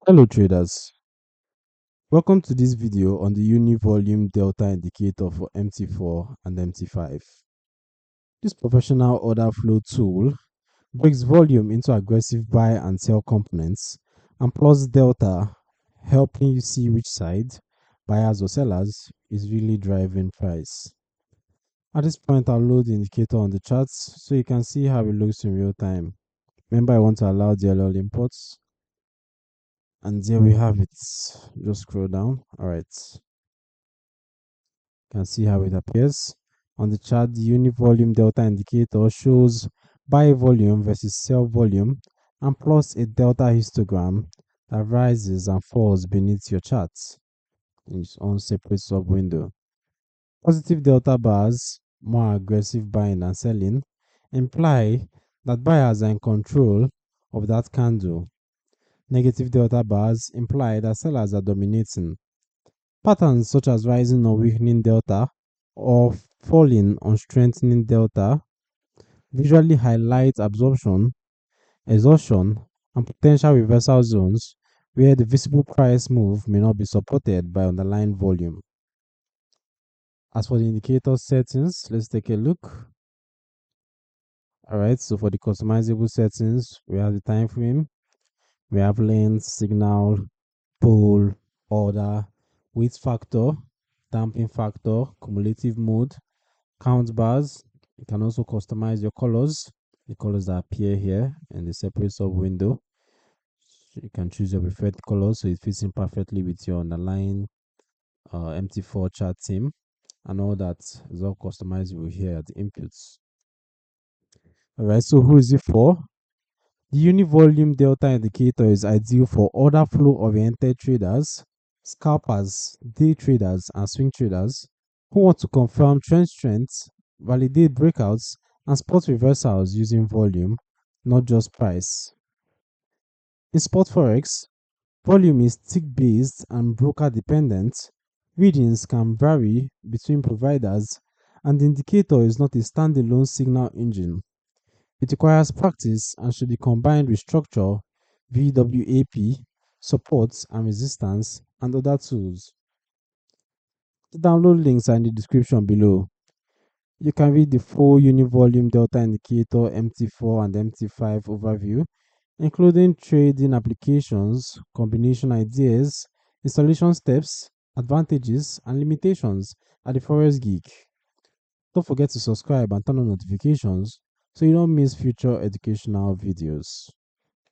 Hello traders, welcome to this video on the Uni Volume Delta Indicator for MT4 and MT5. This professional order flow tool breaks volume into aggressive buy and sell components and plots delta, helping you see which side, buyers or sellers, is really driving price. At this point, I'll load the indicator on the charts so you can see how it looks in real time. Remember, I want to allow DLL imports. And there we have it. Just scroll down. All right. Can see how it appears. On the chart, the Uni Volume Delta Indicator shows buy volume versus sell volume and plots a delta histogram that rises and falls beneath your chart in its own separate sub window. Positive delta bars, more aggressive buying and selling, imply that buyers are in control of that candle. Negative delta bars imply that sellers are dominating. Patterns such as rising or weakening delta or falling or strengthening delta visually highlight absorption, exhaustion, and potential reversal zones where the visible price move may not be supported by underlying volume. As for the indicator settings, let's take a look. Alright, so for the customizable settings, we have the time frame, we have length, signal, pole, order, weight factor, damping factor, cumulative mode, count bars. You can also customize your colors, the colors that appear here in the separate sub window. So you can choose your preferred color so it fits in perfectly with your underlying MT4 chart theme, and all that is all customizable here at the inputs. Alright, so who is it for? The Uni Volume Delta Indicator is ideal for order flow oriented traders, scalpers, day traders, and swing traders who want to confirm trend strengths, validate breakouts, and spot reversals using volume, not just price. In spot Forex, volume is tick based and broker dependent. Readings can vary between providers, and the indicator is not a standalone signal engine. It requires practice and should be combined with structure, VWAP, supports and resistance, and other tools. The download links are in the description below. You can read the full Uni Volume Delta Indicator MT4 and MT5 overview, including trading applications, combination ideas, installation steps, advantages, and limitations at the Forex Geek. Don't forget to subscribe and turn on notifications so you don't miss future educational videos.